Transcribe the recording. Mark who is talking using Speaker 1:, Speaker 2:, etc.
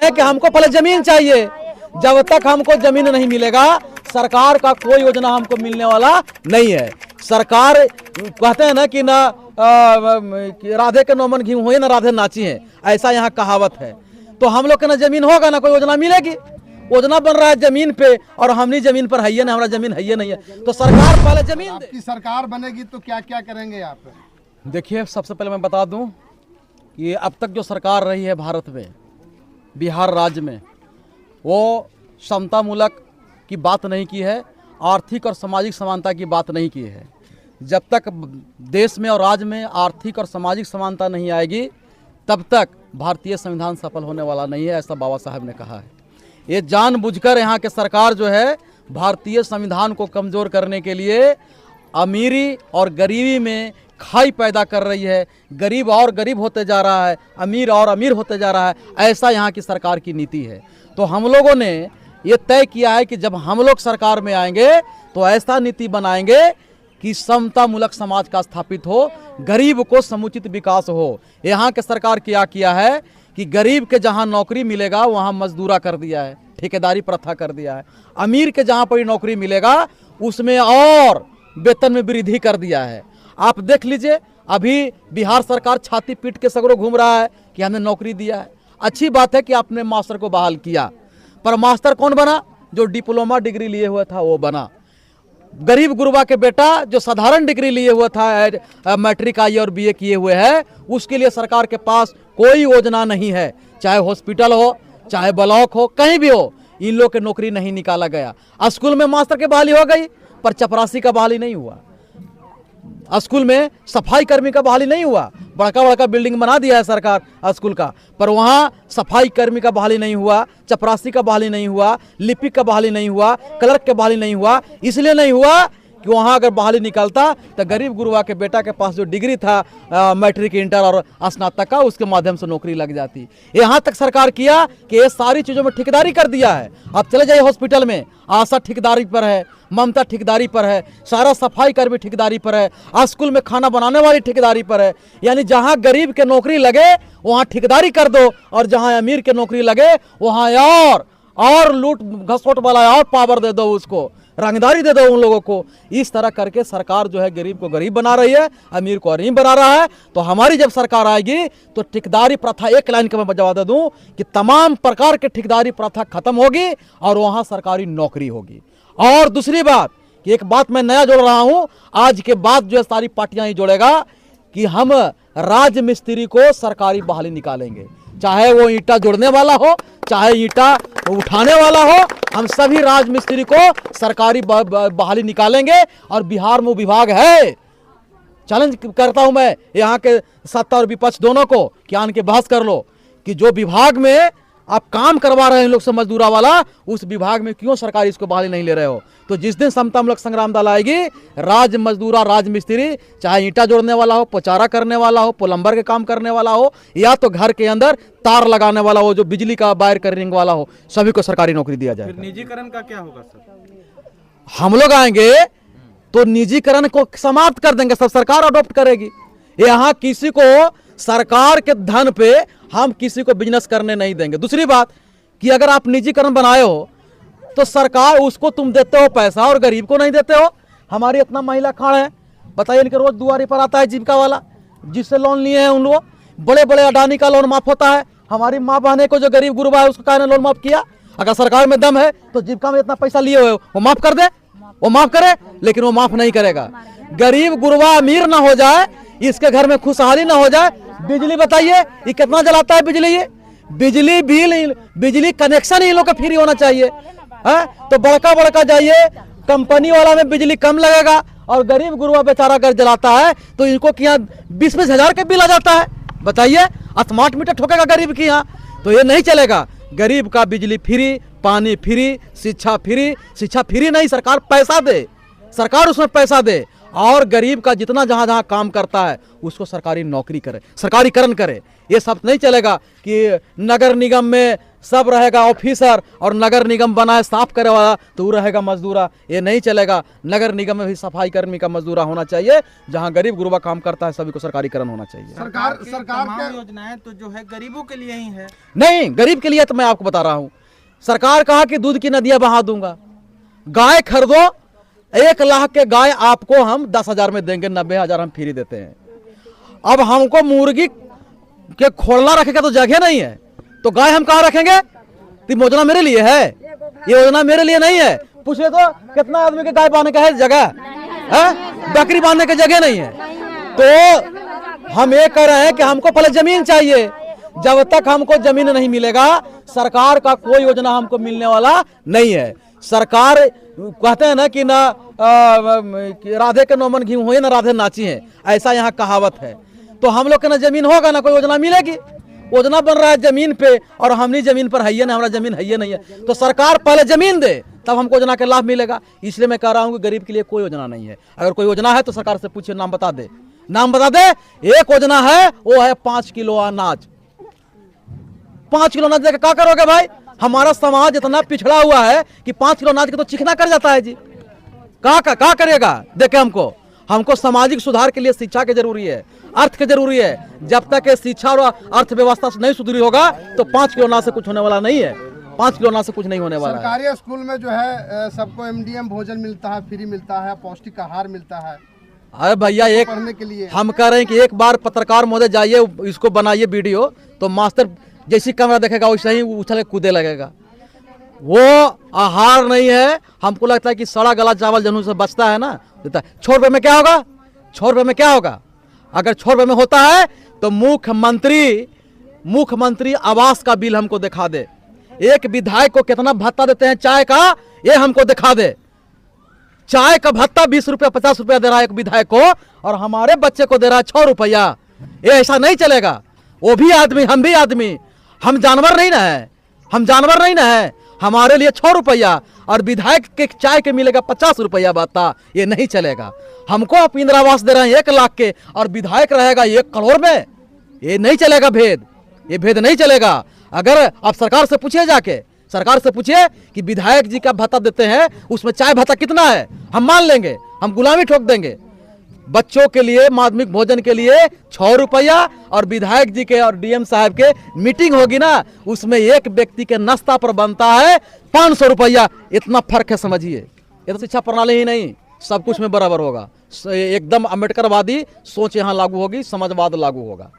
Speaker 1: है कि हमको पहले जमीन चाहिए। जब तक हमको जमीन नहीं मिलेगा सरकार का कोई योजना हमको मिलने वाला नहीं है। सरकार कहते हैं ना कि ना राधे के नौमन घी हुए ना राधे नाची है, ऐसा यहाँ कहावत है। तो हम लोग के ना जमीन होगा ना कोई योजना मिलेगी। योजना बन रहा है जमीन पे और हमनी जमीन पर है ना, हमारा जमीन है नहीं है। तो सरकार पहले जमीन दे।
Speaker 2: आपकी सरकार बनेगी तो क्या क्या करेंगे आप?
Speaker 1: देखिए, सबसे पहले मैं बता दूं कि अब तक जो सरकार रही है भारत में, बिहार राज्य में, वो समतामूलक की बात नहीं की है, आर्थिक और सामाजिक समानता की बात नहीं की है। जब तक देश में और राज्य में आर्थिक और सामाजिक समानता नहीं आएगी तब तक भारतीय संविधान सफल होने वाला नहीं है, ऐसा बाबा साहब ने कहा है। ये जानबूझकर यहाँ के सरकार जो है भारतीय संविधान को कमज़ोर करने के लिए अमीरी और गरीबी में खाई पैदा कर रही है। गरीब और गरीब होते जा रहा है, अमीर और अमीर होते जा रहा है, ऐसा यहाँ की सरकार की नीति है। तो हम लोगों ने ये तय किया है कि जब हम लोग सरकार में आएंगे तो ऐसा नीति बनाएंगे कि समतामूलक समाज का स्थापित हो, गरीब को समुचित विकास हो। यहाँ के सरकार क्या किया है कि गरीब के जहाँ नौकरी मिलेगा वहाँ मजदूरा कर दिया है, ठेकेदारी प्रथा कर दिया है। अमीर के जहाँ पर नौकरी मिलेगा उसमें और वेतन में वृद्धि कर दिया है। आप देख लीजिए, अभी बिहार सरकार छाती पीट के सगरों घूम रहा है कि हमने नौकरी दिया है। अच्छी बात है कि आपने मास्टर को बहाल किया, पर मास्टर कौन बना? जो डिप्लोमा डिग्री लिए हुआ था वो बना। गरीब गुरबा के बेटा जो साधारण डिग्री लिए हुआ था, मैट्रिक आई और बीए किए हुए है, उसके लिए सरकार के पास कोई योजना नहीं है। चाहे हॉस्पिटल हो, चाहे ब्लॉक हो, कहीं भी हो, इन लोग के नौकरी नहीं निकाला गया। स्कूल में मास्टर की बहाली हो गई पर चपरासी का बहाली नहीं हुआ। स्कूल में सफाई कर्मी का बहाली नहीं हुआ। बड़का बड़का बिल्डिंग बना दिया है सरकार स्कूल का, पर वहाँ सफाई कर्मी का बहाली नहीं हुआ, चपरासी का बहाली नहीं हुआ, लिपिक का बहाली नहीं हुआ, क्लर्क का बहाली नहीं हुआ। इसलिए नहीं हुआ कि वहाँ अगर बहाली निकलता तो गरीब गुरबा के बेटा के पास जो डिग्री था मैट्रिक, इंटर और स्नातक का, उसके माध्यम से नौकरी लग जाती। यहाँ तक सरकार किया कि ये सारी चीज़ों में ठेकेदारी कर दिया है। अब चले जाइए हॉस्पिटल में, आशा ठेकेदारी पर है, ममता ठेकेदारी पर है, सारा सफाई कर्मी ठेकेदारी पर है, स्कूल में खाना बनाने वाली ठेकेदारी पर है। यानी जहाँ गरीब के नौकरी लगे वहाँ ठेकेदारी कर दो और जहाँ अमीर के नौकरी लगे वहाँ और लूट घसोट वाला और पावर दे दो, उसको रंगदारी दे दो उन लोगों को। इस तरह करके सरकार जो है गरीब को गरीब बना रही है, अमीर को अमीर बना रहा है। तो हमारी जब सरकार आएगी तो ठेकेदारी प्रथा, एक लाइन का मैं जवाब दे दूं कि तमाम प्रकार के ठेकेदारी प्रथा खत्म होगी और वहाँ सरकारी नौकरी होगी। और दूसरी बात कि एक बात मैं नया जोड़ रहा हूँ, आज के बाद जो है सारी पार्टियां ही जोड़ेगा कि हम राज मिस्त्री को सरकारी बहाली निकालेंगे। चाहे वो ईंटा जोड़ने वाला हो, चाहे ईंटा उठाने वाला हो, हम सभी राज मिस्त्री को सरकारी बहाली निकालेंगे। और बिहार में विभाग है, चैलेंज करता हूं मैं यहाँ के सत्ता और विपक्ष दोनों को कि आन के बहस कर लो कि जो विभाग में आप काम करवा रहे हैं लोग से मजदूरा वाला, उस विभाग में क्यों सरकारी इसको बहाली नहीं ले रहे हो। तो जिस दिन समतामूलक संग्राम दल आएगी, राज मजदूरा, राज मिस्त्री, चाहे ईंटा जोड़ने वाला हो, पोचारा करने वाला हो, प्लम्बर के काम करने वाला हो, या तो घर के अंदर तार लगाने वाला हो, जो बिजली का वायर करिंग वाला हो, सभी को सरकारी नौकरी दिया जाए।
Speaker 3: निजीकरण का क्या होगा सर?
Speaker 1: हम लोग आएंगे तो निजीकरण को समाप्त कर देंगे, सब सरकार अडॉप्ट करेगी। यहाँ किसी को सरकार के धन पे हम किसी को बिजनेस करने नहीं देंगे। दूसरी बात कि अगर आप निजीकरण बनाए हो तो सरकार उसको तुम देते हो पैसा और गरीब को नहीं देते हो। हमारी इतना महिला खड़ा है, बताइए, इनके रोज दुआरी पर आता है जीविका वाला, जिससे लोन लिए हैं उन लोग, बड़े बड़े अडानी का लोन माफ होता है। हमारी माँ बहने को जो गरीब गुरबा है उसको कहने लोन माफ किया। अगर सरकार में दम है तो जीविका में इतना पैसा लिए हुए वो माफ कर दे, वो माफ करे, लेकिन वो माफ नहीं करेगा। गरीब गुरबा अमीर ना हो जाए, इसके घर में खुशहाली ना हो जाए। बिजली बताइए ये कितना जलाता है बिजली, ये बिजली बिल, बिजली कनेक्शन ही लोग का फ्री होना चाहिए है। तो बड़का जाइए कंपनी वाला में बिजली कम लगेगा और गरीब गुरुआ बेचारा अगर जलाता है तो इनको क्या 20-20 हजार के बिल आ जाता है। बताइए, स्मार्ट मीटर ठोकेगा गरीब की यहाँ, तो ये नहीं चलेगा। गरीब का बिजली फ्री, पानी फ्री, शिक्षा फ्री नहीं, सरकार पैसा दे, सरकार उसमें पैसा दे और गरीब का जितना जहाँ जहाँ काम करता है उसको सरकारी नौकरी करे, सरकारीकरण करे। ये सब नहीं चलेगा कि नगर निगम में सब रहेगा ऑफिसर और नगर निगम बना है साफ करे वाला तो वो रहेगा मजदूरा। ये नहीं चलेगा। नगर निगम में भी सफाई कर्मी का मजदूरा होना चाहिए। जहाँ गरीब गुरबा काम करता है सभी को सरकारीकरण होना चाहिए।
Speaker 2: सरकार
Speaker 3: तमाम योजनाएं तो जो है गरीबों के लिए ही है।
Speaker 1: नहीं, गरीब के लिए तो मैं आपको बता रहा हूँ। सरकार कहा कि दूध की नदियां बहा दूंगा। गाय खरीदो, 1 लाख के गाय आपको हम 10,000 में देंगे, 90,000 हम फ्री देते हैं। अब हमको मुर्गी के खोलना रखेगा तो जगह नहीं है, तो गाय हम कहाँ रखेंगे? तो योजना मेरे लिए है, ये योजना मेरे लिए नहीं है। पूछे तो कितना आदमी के गाय बांधने का है जगह है, बकरी बांधने की जगह नहीं है। तो हम ये कह रहे हैं कि हमको पहले जमीन चाहिए। जब तक हमको जमीन नहीं मिलेगा सरकार का कोई योजना हमको मिलने वाला नहीं है। सरकार कहते हैं ना कि ना राधे के नौमन घी हुए ना राधे नाची है, ऐसा यहाँ कहावत है। तो हम लोग के ना जमीन होगा ना कोई योजना मिलेगी। योजना बन रहा है जमीन पे और हमनी जमीन पर है ही नहीं, हमारा जमीन है ही नहीं है। तो सरकार पहले जमीन दे तब हमको योजना का लाभ मिलेगा। इसलिए मैं कह रहा हूँ कि गरीब के लिए कोई योजना नहीं है। अगर कोई योजना है तो सरकार से पूछिए, नाम बता दे, नाम बता दे। एक योजना है, वो है 5 किलो अनाज। 5 किलो अनाज देकर क्या करोगे भाई? हमारा समाज इतना पिछड़ा हुआ है कि 5 किलो अनाज के तो चिकना कर जाता है जी। क्या करेगा? देखे हमको सामाजिक सुधार के लिए शिक्षा की जरूरी है, अर्थ की जरूरी है। जब तक ये शिक्षा और अर्थव्यवस्था नहीं सुधरी होगा तो 5 किलो अनाज से कुछ होने वाला नहीं है। 5 किलो अनाज से कुछ नहीं होने वाला है।
Speaker 2: सरकारी स्कूल में जो है सबको MDM भोजन मिलता है, फ्री मिलता है, पौष्टिक आहार मिलता है।
Speaker 1: अरे भैया, एक
Speaker 2: पढ़ने के लिए
Speaker 1: हम कह रहे हैं कि एक बार पत्रकार महोदय जाइए, इसको बनाइए वीडियो, तो मास्टर जैसी कैमरा देखेगा वैसे ही उछल कूदे लगेगा। वो आहार नहीं है। हमको लगता है कि सड़ा गला चावल जनू से बचता है ना, देता है। 6 रुपये में क्या होगा? 6 रुपये में क्या होगा? अगर 6 रुपये में होता है तो मुख्यमंत्री आवास का बिल हमको दिखा दे। एक विधायक को कितना भत्ता देते हैं चाय का, ये हमको दिखा दे। चाय का भत्ता 20 रुपया 50 रुपया दे रहा है एक विधायक को, और हमारे बच्चे को दे रहा है 6 रुपया। ये ऐसा नहीं चलेगा। वो भी आदमी, हम भी आदमी, हम जानवर नहीं ना है, हम जानवर नहीं ना है। हमारे लिए 6 रुपया और विधायक के चाय के मिलेगा 50 रुपया भत्ता, ये नहीं चलेगा। हमको आप इंदिरा आवास दे रहे हैं 1 लाख के और विधायक रहेगा 1 करोड़ में, ये नहीं चलेगा। ये भेद नहीं चलेगा। अगर आप सरकार से पूछिए, जाके सरकार से पूछिए कि विधायक जी का भत्ता देते हैं उसमें चाय भत्ता कितना है, हम मान लेंगे, हम गुलामी ठोक देंगे। बच्चों के लिए माध्यमिक भोजन के लिए 6 रुपया और विधायक जी के और DM साहब के मीटिंग होगी ना, उसमें एक व्यक्ति के नाश्ता पर बनता है 500 रुपया। इतना फर्क है, समझिए। ये तो शिक्षा प्रणाली ही नहीं, सब कुछ में बराबर होगा। एकदम अम्बेडकरवादी सोच यहाँ लागू होगी, समाजवाद लागू होगा।